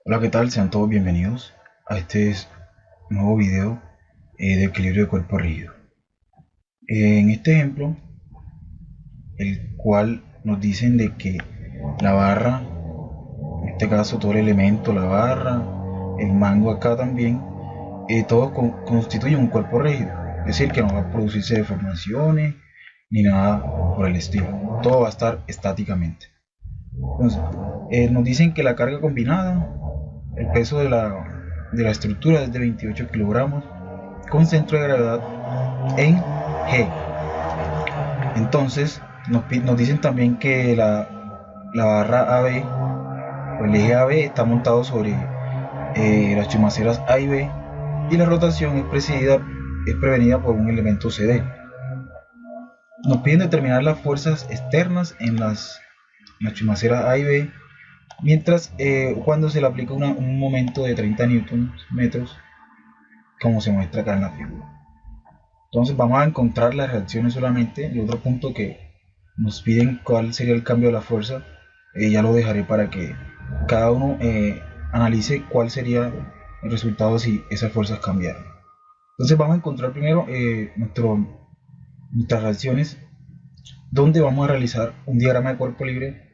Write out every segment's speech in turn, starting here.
Hola, ¿qué tal? Sean todos bienvenidos a este nuevo video de equilibrio de cuerpo rígido. En este ejemplo, el cual nos dicen de que la barra, en este caso todo el elemento, la barra, el mango acá también, todos constituyen un cuerpo rígido. Es decir, que no va a producirse deformaciones ni nada por el estilo. Todo va a estar estáticamente. Entonces, nos dicen que la carga combinada, el peso de la estructura es de 28 kilogramos con centro de gravedad en G. Entonces nos dicen también que la barra AB o el eje AB está montado sobre las chumaceras A y B y la rotación es prevenida por un elemento CD. Nos piden determinar las fuerzas externas en las chumaceras A y B mientras cuando se le aplica un momento de 30 newton metros, como se muestra acá en la figura. Entonces vamos a encontrar las reacciones solamente. El otro punto que nos piden cuál sería el cambio de la fuerza, ya lo dejaré para que cada uno analice cuál sería el resultado si esas fuerzas cambiaran. Entonces vamos a encontrar primero nuestras reacciones, donde vamos a realizar un diagrama de cuerpo libre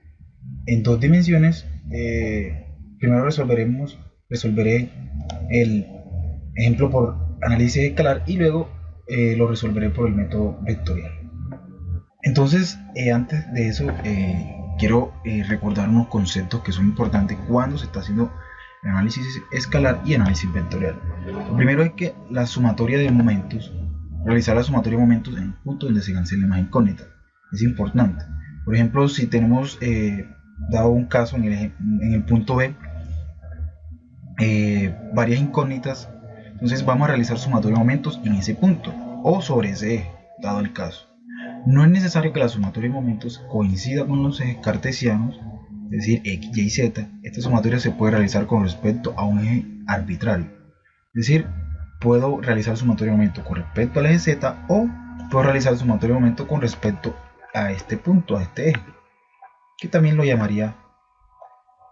en dos dimensiones. Primero resolveré el ejemplo por análisis escalar y luego lo resolveré por el método vectorial. Entonces, antes de eso, quiero recordar unos conceptos que son importantes cuando se está haciendo análisis escalar y análisis vectorial. Lo primero es que la sumatoria de momentos, realizar la sumatoria de momentos en un punto donde se cancele más incógnita, es importante. Por ejemplo, si tenemos dado un caso en el punto B, varias incógnitas, entonces vamos a realizar sumatoria de momentos en ese punto o sobre ese eje, dado el caso. No es necesario que la sumatoria de momentos coincida con los ejes cartesianos, es decir, x, y, z. Esta sumatoria se puede realizar con respecto a un eje arbitrario. Es decir, puedo realizar sumatoria de momentos con respecto al eje z o puedo realizar sumatoria de momentos con respecto a este punto, a este eje, que también lo llamaría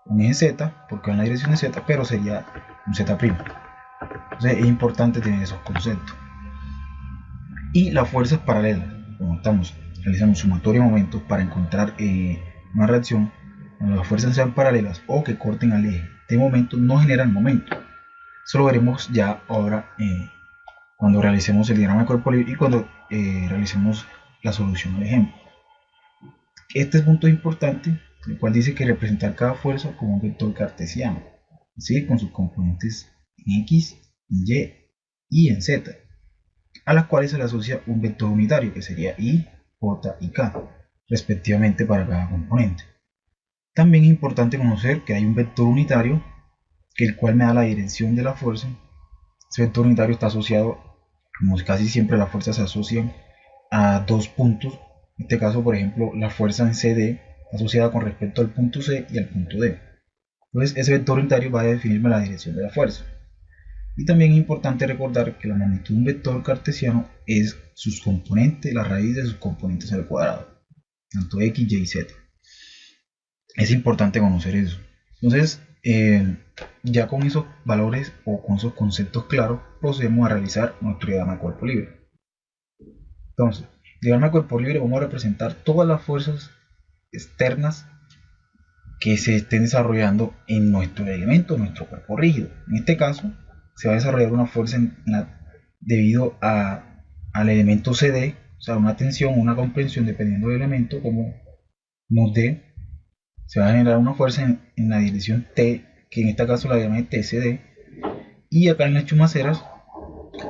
un eje z, porque va en la dirección de z, pero sería un z'. Entonces es importante tener esos conceptos. Y las fuerzas paralelas, como estamos realizando sumatoria de momentos para encontrar una reacción, cuando las fuerzas sean paralelas o que corten al eje de momento, no generan momento. Eso lo veremos ya ahora cuando realicemos el diagrama de cuerpo libre y cuando realicemos la solución al ejemplo. Este punto es importante, el cual dice que representar cada fuerza como un vector cartesiano, ¿sí? Con sus componentes en x, en y y en z, a las cuales se le asocia un vector unitario que sería i, j y k, respectivamente para cada componente. También es importante conocer que hay un vector unitario, que el cual me da la dirección de la fuerza. Ese vector unitario está asociado, como casi siempre las fuerzas se asocian a dos puntos. En este caso, por ejemplo, la fuerza en CD asociada con respecto al punto C y al punto D. Entonces, ese vector unitario va a definirme la dirección de la fuerza. Y también es importante recordar que la magnitud de un vector cartesiano es sus componentes, la raíz de sus componentes al cuadrado, tanto x, y, z. Es importante conocer eso. Entonces, ya con esos valores o con esos conceptos claros, procedemos a realizar nuestro diagrama de cuerpo libre. Entonces, diagrama de cuerpo libre, vamos a representar todas las fuerzas externas que se estén desarrollando en nuestro elemento, en nuestro cuerpo rígido. En este caso, se va a desarrollar una fuerza debido al elemento CD, o sea, una tensión, una comprensión, dependiendo del elemento, como nos dé. Se va a generar una fuerza en la dirección T, que en este caso la llaman TCD, y acá en las chumaceras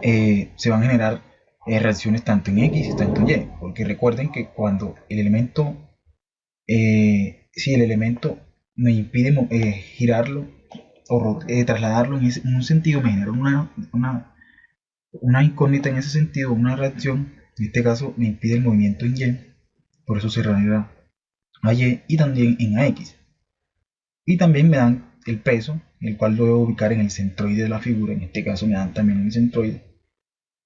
se van a generar reacciones tanto en X y tanto en Y, porque recuerden que cuando el elemento, si el elemento me impide girarlo o trasladarlo en un sentido, me genera una incógnita en ese sentido, una reacción. En este caso me impide el movimiento en Y, por eso se genera a Y y también en AX. Y también me dan el peso, el cual lo debo ubicar en el centroide de la figura. En este caso me dan también el centroide.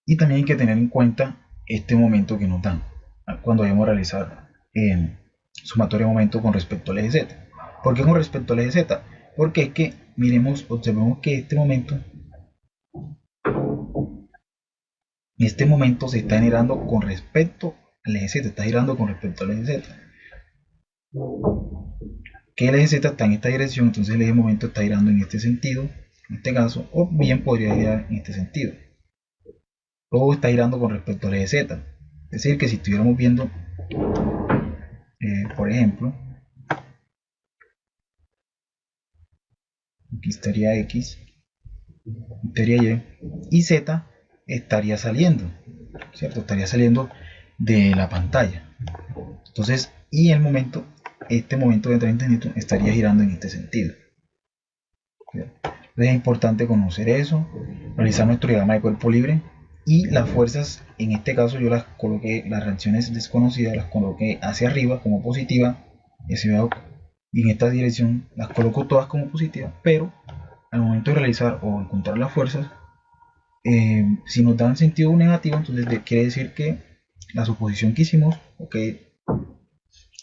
Y también hay que tener en cuenta este momento que nos dan cuando vayamos a realizar sumatoria de momento con respecto al eje Z. ¿Por qué con respecto al eje Z? Porque es que observemos que este momento se está generando con respecto al eje Z, está girando con respecto al eje Z. Que el eje Z está en esta dirección, entonces el eje momento está girando en este sentido, en este caso, o bien podría girar en este sentido. O está girando con respecto al eje Z. Es decir, que si estuviéramos viendo, por ejemplo, aquí estaría X, estaría Y Z estaría saliendo, ¿cierto? Estaría saliendo de la pantalla. Entonces, y el momento, este momento de 30 Newton estaría girando en este sentido. Entonces es importante conocer eso, realizar nuestro diagrama de cuerpo libre y las fuerzas, en este caso yo las coloqué, las reacciones desconocidas las coloqué hacia arriba como positiva, y en esta dirección las coloco todas como positivas, pero al momento de realizar o encontrar las fuerzas, si nos dan sentido negativo, entonces quiere decir que la suposición que hicimos,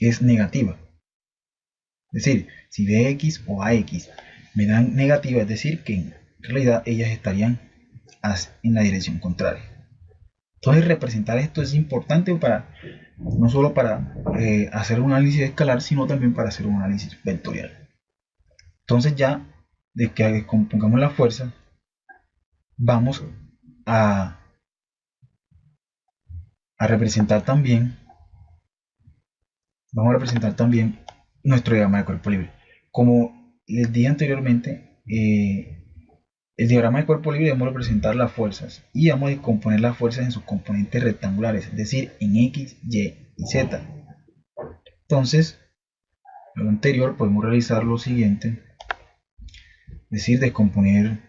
es negativa. Es decir, si Bx o Ax me dan negativa, es decir, que en realidad ellas estarían en la dirección contraria. Entonces representar esto es importante para no solo para hacer un análisis escalar, sino también para hacer un análisis vectorial. Entonces ya de que descompongamos la fuerza, vamos a representar también nuestro diagrama de cuerpo libre. Como les dije anteriormente, el diagrama de cuerpo libre debemos representar las fuerzas y vamos a descomponer las fuerzas en sus componentes rectangulares, es decir, en X, Y y Z. Entonces, a lo anterior podemos realizar lo siguiente, es decir, descomponer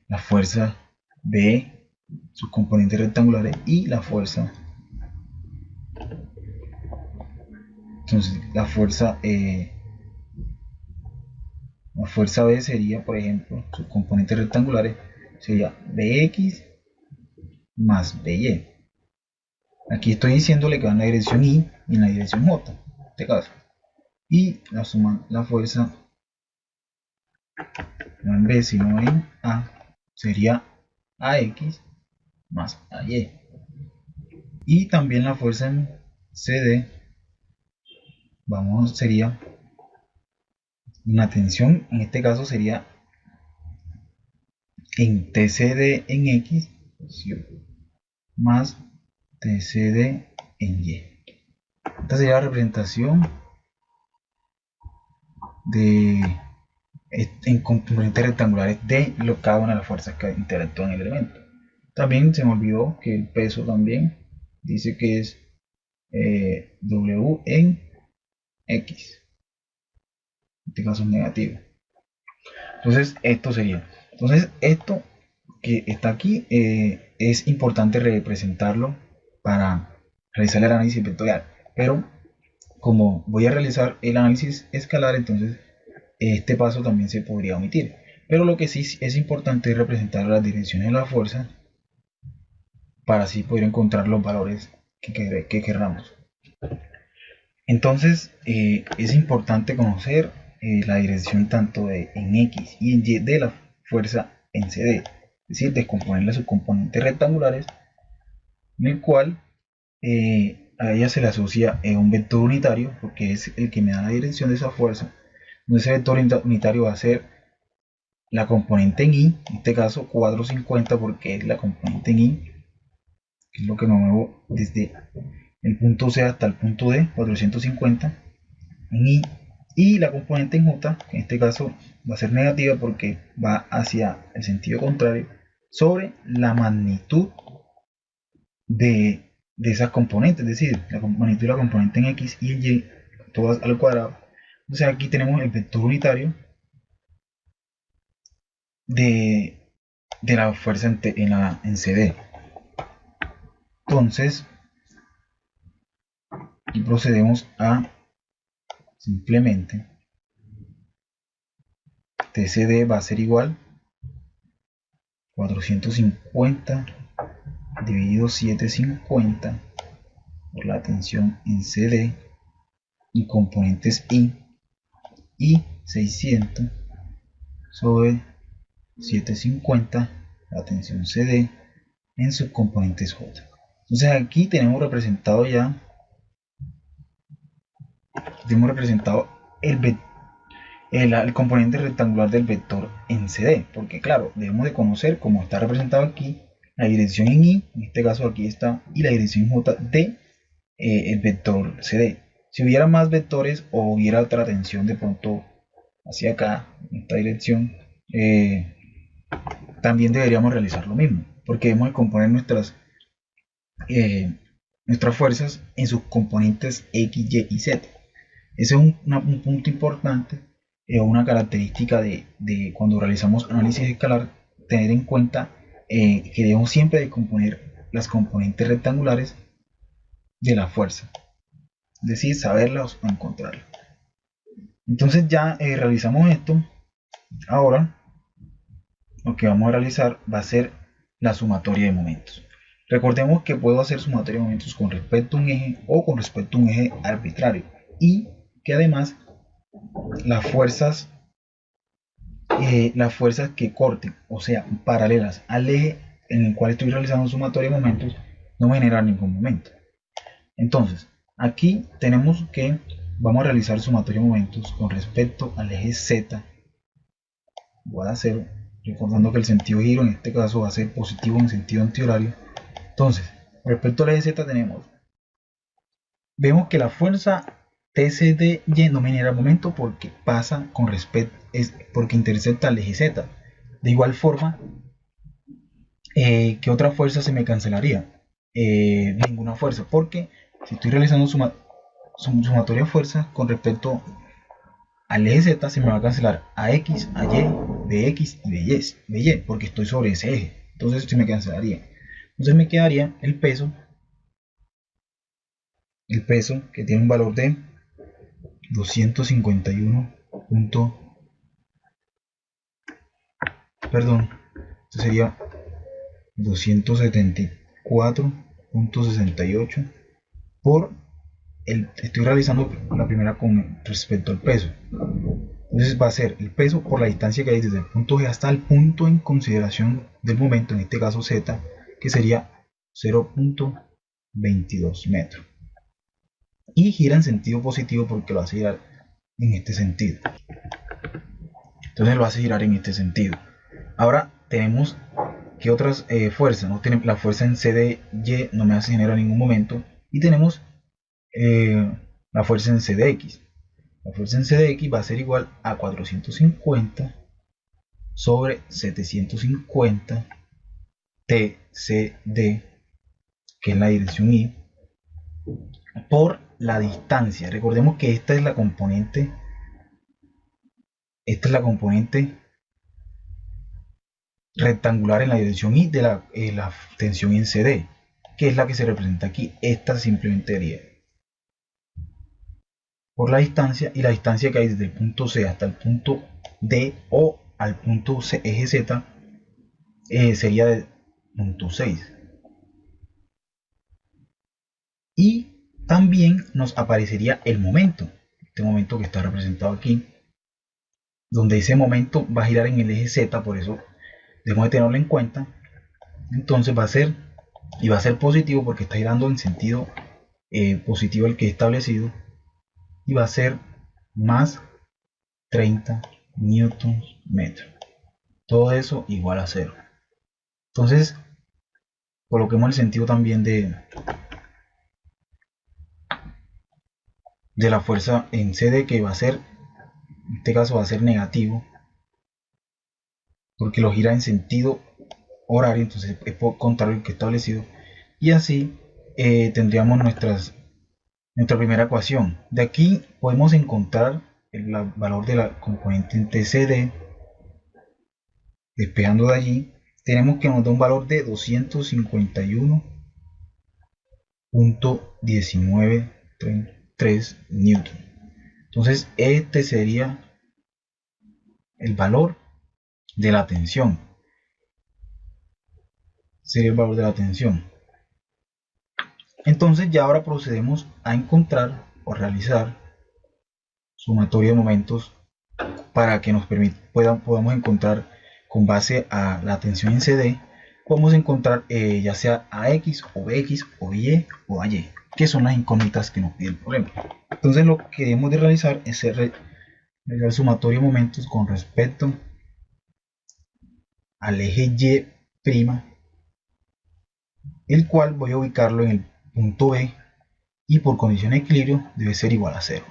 la fuerza B, sus componentes rectangulares, y la fuerza. Entonces, la fuerza B sería, por ejemplo, sus componentes rectangulares sería Bx más By. Aquí estoy diciéndole que va en la dirección Y y en la dirección J, en este caso. Y la suma, la fuerza, no en B sino en A, sería Ax más Ay. Y también la fuerza en CD, sería una tensión, en este caso sería en TCD en X más TCD en Y. Esta sería la representación en componentes rectangulares de cada una de las fuerzas que interactúan en el elemento. También se me olvidó que el peso también dice que es W en X. En este caso es negativo. Entonces esto sería. Entonces esto que está aquí es importante representarlo para realizar el análisis vectorial. Pero como voy a realizar el análisis escalar, entonces este paso también se podría omitir. Pero lo que sí es importante es representar las direcciones de la fuerza para así poder encontrar los valores que queramos. Entonces es importante conocer la dirección tanto en X y en Y de la fuerza en CD, es decir, descomponerla a sus componentes rectangulares, en el cual a ella se le asocia un vector unitario, porque es el que me da la dirección de esa fuerza. Ese vector unitario va a ser la componente en Y, en este caso 450, porque es la componente en Y, que es lo que me muevo desde el punto C hasta el punto D, 450 en Y, y la componente en J, que en este caso va a ser negativa porque va hacia el sentido contrario, sobre la magnitud de esas componentes, es decir, la magnitud de la componente en X y en Y, todas al cuadrado. Entonces aquí tenemos el vector unitario de la fuerza en CD. Entonces, y procedemos a simplemente TCD va a ser igual 450 dividido 750 por la tensión en CD y componentes I, y 600 sobre 750 la tensión CD en sus componentes J. Entonces aquí tenemos representado el componente rectangular del vector en CD, porque claro, debemos de conocer cómo está representado aquí la dirección en Y, en este caso aquí está, y la dirección J de el vector CD. Si hubiera más vectores o hubiera otra tensión de pronto hacia acá, en esta dirección, también deberíamos realizar lo mismo, porque debemos de componer nuestras fuerzas en sus componentes X, Y y Z. Ese es un punto importante, una característica de cuando realizamos análisis escalar, tener en cuenta que debemos siempre de componer las componentes rectangulares de la fuerza, es decir, saberlas o encontrarlas. Entonces ya realizamos esto. Ahora lo que vamos a realizar va a ser la sumatoria de momentos. Recordemos que puedo hacer sumatoria de momentos con respecto a un eje o con respecto a un eje arbitrario, y que además las fuerzas que corten, o sea, paralelas al eje en el cual estoy realizando sumatoria de momentos, no me generan ningún momento. Entonces, aquí tenemos que vamos a realizar sumatoria de momentos con respecto al eje Z. Voy a hacer, recordando que el sentido de giro en este caso va a ser positivo en sentido antihorario. Entonces, respecto al eje Z vemos que la fuerza TCDY no me genera momento porque pasa con respecto, porque intercepta el eje Z. De igual forma, ¿qué otra fuerza se me cancelaría? Ninguna fuerza, porque si estoy realizando sumatoria de fuerzas con respecto al eje Z, se me va a cancelar a X, a Y, de X y de Y, porque estoy sobre ese eje. Entonces se me cancelaría. Entonces me quedaría el peso que tiene un valor de 251. Perdón, esto sería 274.68 por estoy realizando la primera con respecto al peso. Entonces va a ser el peso por la distancia que hay desde el punto G hasta el punto en consideración del momento, en este caso Z, que sería 0.22 metros. Y gira en sentido positivo porque lo hace girar en este sentido. Entonces lo hace girar en este sentido. Ahora tenemos que otras fuerzas, ¿no? La fuerza en CDY no me hace generar en ningún momento. Y tenemos la fuerza en CDX. La fuerza en CDX va a ser igual a 450 sobre 750 TCD, que es la dirección Y, por la distancia. Recordemos que esta es la componente rectangular en la dirección Y de la tensión en CD, que es la que se representa aquí. Esta simplemente sería por la distancia, y la distancia que hay desde el punto C hasta el punto D o al punto C, eje Z, sería de punto 6. Y también nos aparecería el momento, este momento que está representado aquí, donde ese momento va a girar en el eje Z, por eso debemos de tenerlo en cuenta. Entonces va a ser positivo porque está girando en sentido positivo el que he establecido, y va a ser más 30 newtons metro. Todo eso igual a 0. Entonces coloquemos el sentido también de la fuerza en CD, que va a ser, en este caso va a ser negativo, porque lo gira en sentido horario, entonces es por contrario al que he establecido. Y así tendríamos nuestra primera ecuación. De aquí podemos encontrar el valor de la componente en TCD. Despejando de allí, tenemos que nos da un valor de 251.1933 newton. Entonces este sería el valor de la tensión. Entonces ya ahora procedemos a encontrar o realizar sumatoria de momentos para que nos podamos encontrar con base a la tensión en CD, podemos encontrar ya sea AX o BX o Y o AY, que son las incógnitas que nos pide el problema. Entonces lo que debemos de realizar es realizar el sumatorio de momentos con respecto al eje Y', el cual voy a ubicarlo en el punto B y por condición de equilibrio debe ser igual a 0.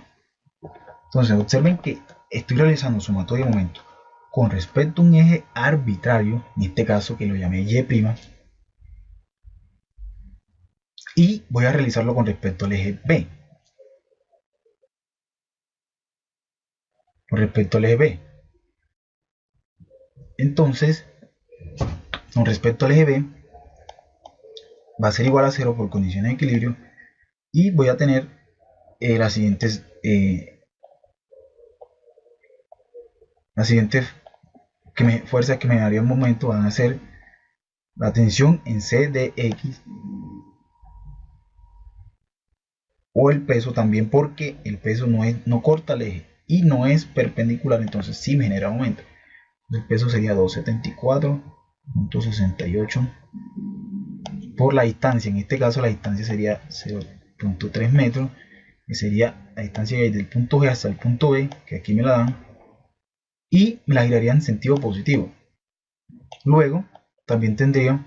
Entonces observen que estoy realizando sumatorio de momentos con respecto a un eje arbitrario, en este caso que lo llamé Y', y voy a realizarlo con respecto al eje B. Con respecto al eje B. Entonces, con respecto al eje B, va a ser igual a 0 por condiciones de equilibrio y voy a tener las siguientes fuerzas que me darían un momento van a ser la tensión en C de X o el peso también, porque el peso no corta el eje y no es perpendicular, entonces sí me genera momento. El peso sería 274.68 por la distancia, en este caso la distancia sería 0.3 metros, que sería la distancia desde el punto G hasta el punto B, que aquí me la dan, y me la giraría en sentido positivo. Luego también tendría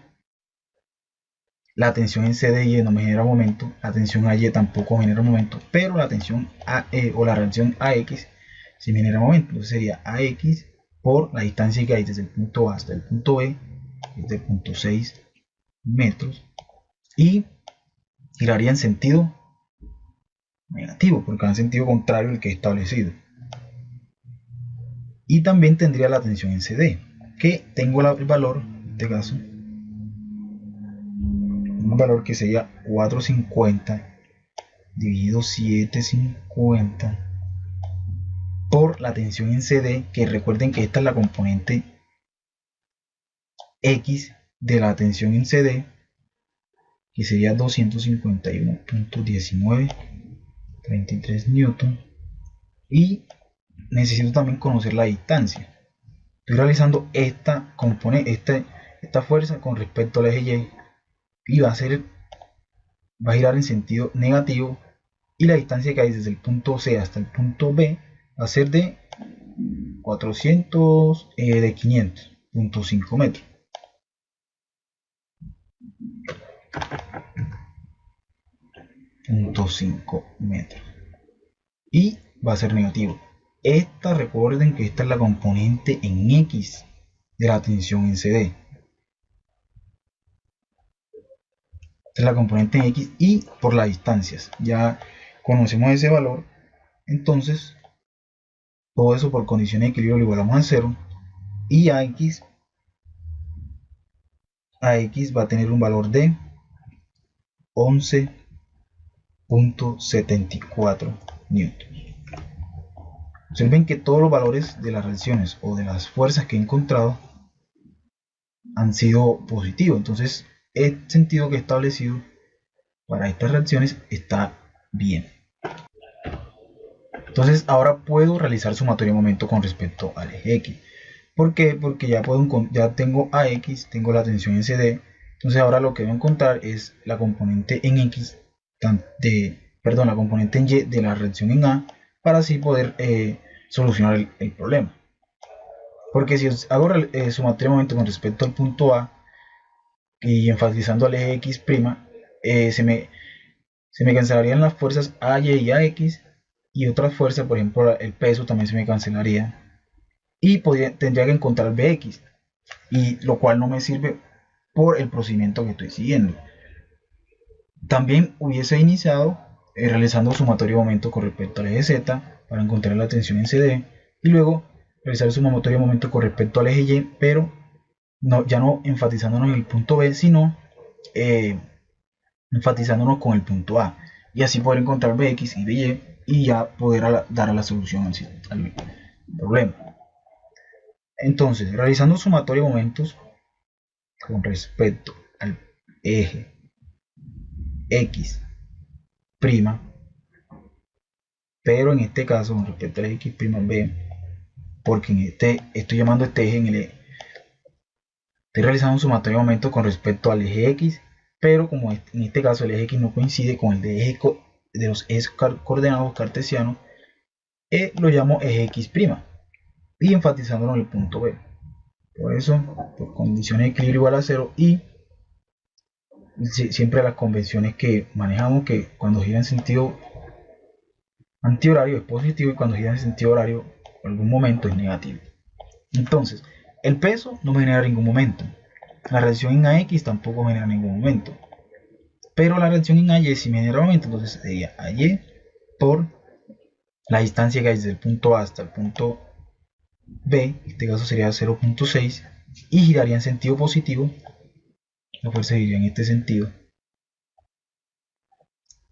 la tensión en CDY no me genera momento, la tensión AY tampoco genera momento, pero la tensión AE o la reacción AX sí me genera momento. Entonces sería AX por la distancia que hay desde el punto A hasta el punto B, es de 0.6 metros, y giraría en sentido negativo, porque va en sentido contrario al que he establecido. Y también tendría la tensión en CD, que tengo el valor, en este caso, un valor que sería 450 dividido 750 por la tensión en CD, que recuerden que esta es la componente X de la tensión en CD, que sería 251.1933 newton, y necesito también conocer la distancia. Estoy realizando esta fuerza con respecto al eje Y va a girar en sentido negativo, y la distancia que hay desde el punto C hasta el punto B va a ser de 500.5 metros. Y va a ser negativo. Recuerden que esta es la componente en X de la tensión en CD. Esta es la componente en X y por las distancias. Ya conocemos ese valor. Entonces, todo eso por condición de equilibrio lo igualamos a 0. Y AX va a tener un valor de 11.74 newtons. Observen que todos los valores de las reacciones o de las fuerzas que he encontrado han sido positivos. Entonces, el sentido que he establecido para estas reacciones está bien. Entonces, ahora puedo realizar sumatorio de momento con respecto al eje X. ¿Por qué? Porque ya tengo AX, tengo la tensión en CD. Entonces, ahora lo que voy a encontrar es la componente en X, la componente en Y de la reacción en A, para así poder solucionar el problema. Porque si hago sumatorio de momento con respecto al punto A y enfatizando al eje X', se me cancelarían las fuerzas AY y AX, y otras fuerzas, por ejemplo el peso también se me cancelaría, y tendría que encontrar BX, y lo cual no me sirve por el procedimiento que estoy siguiendo. También hubiese iniciado realizando sumatorio de momento con respecto al eje Z para encontrar la tensión en CD, y luego realizar el sumatorio de momento con respecto al eje Y, pero ya no enfatizándonos en el punto B, sino enfatizándonos con el punto A, y así poder encontrar BX y BY y ya poder dar la solución al problema. Entonces, realizando sumatorio de momentos con respecto al eje X', pero en este caso con respecto al eje X', B, porque estoy llamando este eje estoy realizando un sumatorio de momentos con respecto al eje X, pero como en este caso el eje X no coincide con el de los ejes coordenados cartesianos, lo llamo eje X' y enfatizándolo en el punto B. Por eso, por condiciones de equilibrio igual a 0 y siempre las convenciones que manejamos, que cuando gira en sentido antihorario es positivo y cuando gira en sentido horario en algún momento es negativo. Entonces, el peso no me genera ningún momento, la reacción en AX tampoco me genera ningún momento, pero la reacción en AY sí me genera momento. Entonces sería AY por la distancia que hay desde el punto A hasta el punto B, en este caso sería 0.6, y giraría en sentido positivo, la fuerza iría en este sentido.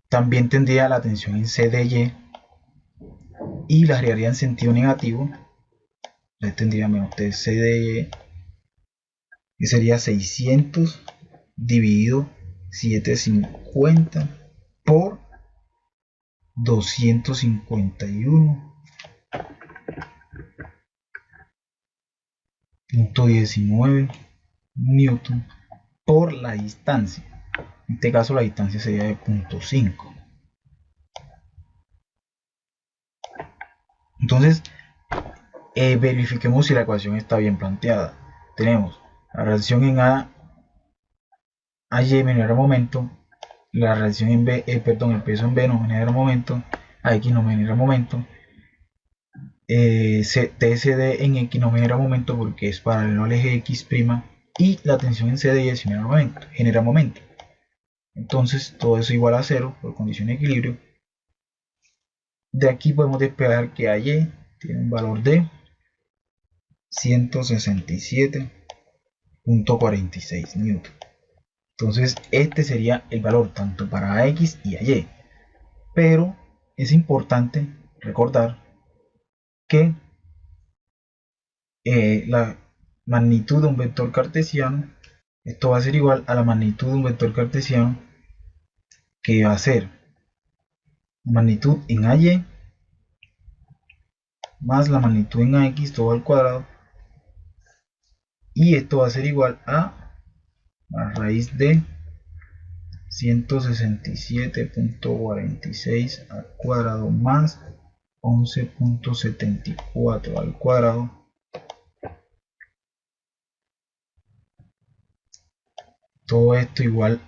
También tendría la tensión en CDY y la giraría en sentido negativo. Entonces tendría menos CDY, que sería 600 dividido 750 por 251.19 newton por la distancia. En este caso la distancia sería de 0.5. Entonces verifiquemos si la ecuación está bien planteada. Tenemos la reacción en AY me genera momento, la reacción en B, el peso en B no me genera momento, AX no me genera momento, TSD en X no me genera momento porque es paralelo al eje X' y la tensión en CDY sí genera momento. Entonces todo eso igual a 0 por condición de equilibrio. De aquí podemos despejar que AY tiene un valor de 167.46 newton. Entonces este sería el valor tanto para AX y AY. Pero es importante recordar que la magnitud de un vector cartesiano, esto va a ser igual a la magnitud de un vector cartesiano, que va a ser la magnitud en AY más la magnitud en AX todo al cuadrado, y esto va a ser igual a la raíz de 167.46 al cuadrado más 11.74 al cuadrado todo esto igual,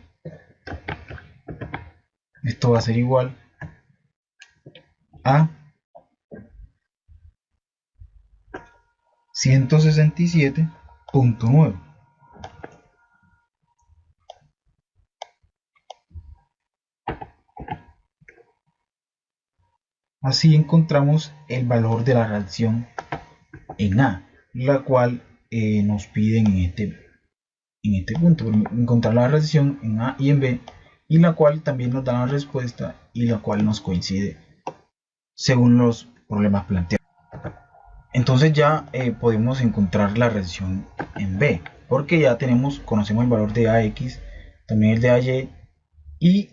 esto va a ser igual a 167.9. Así encontramos el valor de la reacción en A, la cual nos piden en este punto, encontrar la reacción en A y en B, y la cual también nos da la respuesta y la cual nos coincide según los problemas planteados. Entonces ya podemos encontrar la reacción en B, porque ya conocemos el valor de AX, también el de AY, y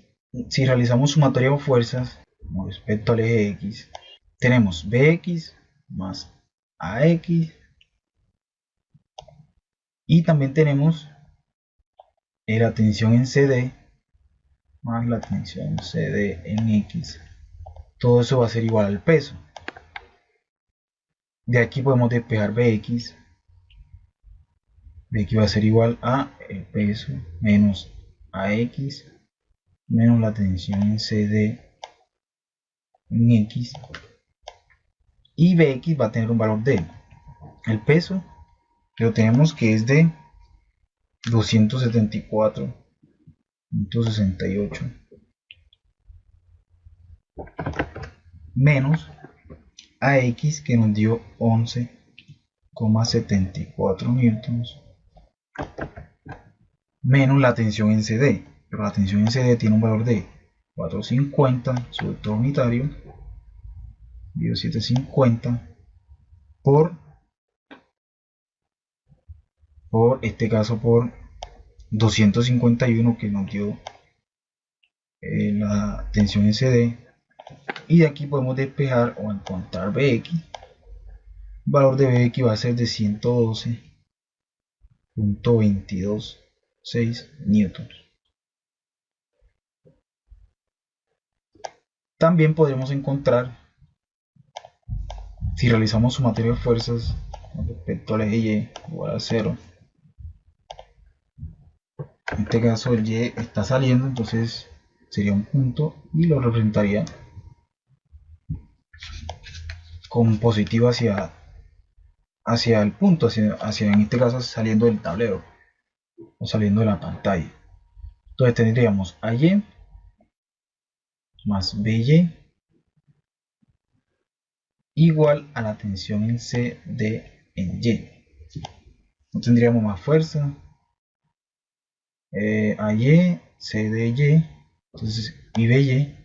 si realizamos sumatoria de fuerzas con respecto al eje X, tenemos BX más AX, y también tenemos la tensión en CD más la tensión CD en X. Todo eso va a ser igual al peso. De aquí podemos despejar BX. BX va a ser igual a el peso menos AX menos la tensión en CD en X. Y BX va a tener un valor de el peso, que lo tenemos que es de 274.68 menos AX, que nos dio 11,74 newtons, menos la tensión en CD, pero la tensión en CD tiene un valor de 450 sobre todo unitario, 750 por este caso por 251 que nos dio la tensión en CD, y de aquí podemos despejar o encontrar BX. valor de Bx va a ser de 112.226 newtons. También podremos encontrar, si realizamos sumatoria de fuerzas con respecto al eje Y igual a 0, en este caso el Y está saliendo, entonces sería un punto y lo representaría con positivo hacia el punto, hacia en este caso saliendo del tablero o saliendo de la pantalla. Entonces tendríamos AY más BY igual a la tensión en CD en Y. No tendríamos más fuerza. AY, CDY, entonces y BY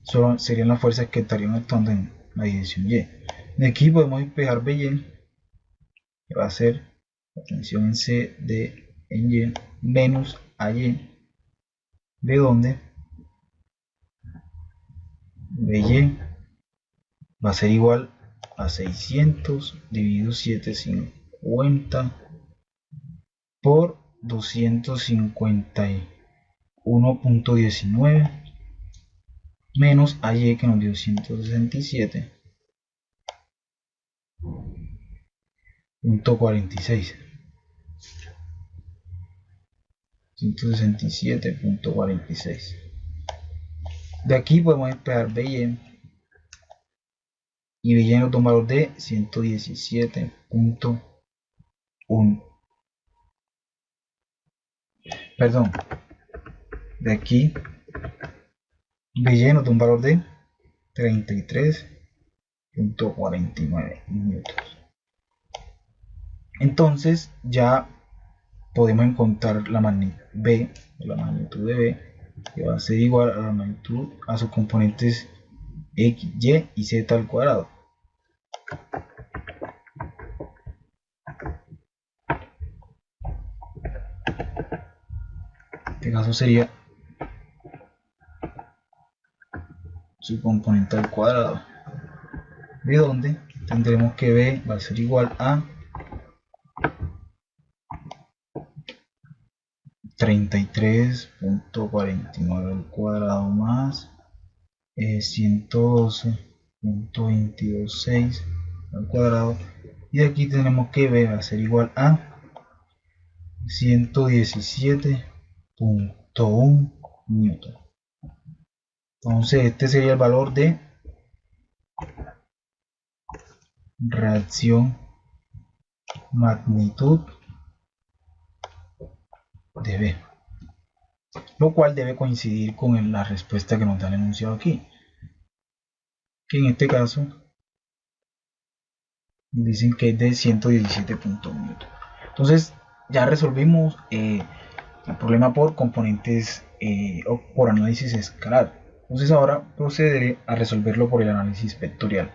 solo serían las fuerzas que estarían actuando en la dirección Y. De aquí podemos despejar BY, que va a ser la tensión en CD en Y menos AY, de donde BY va a ser igual a 600 dividido 750 por 251.19 menos AY, que nos dio 167.46. 167.46. De aquí podemos despejar BY y BY nos da un valor de 117.1. Perdón, de aquí BY nos da un valor de 33.49 newtons. Entonces ya podemos encontrar la magnitud B, la magnitud de B, que va a ser igual a la magnitud a sus componentes X, Y y Z al cuadrado. En este caso sería su componente al cuadrado, de donde tendremos que B va a ser igual a 33.49 al cuadrado más 112.226 al cuadrado, y de aquí tenemos que B va a ser igual a 117.1 newton. Entonces este sería el valor de reacción magnitud de B, lo cual debe coincidir con la respuesta que nos da el enunciado aquí, que en este caso dicen que es de 117.1 newton. Entonces ya resolvimos el problema por componentes o por análisis escalar. Entonces ahora procederé a resolverlo por el análisis vectorial.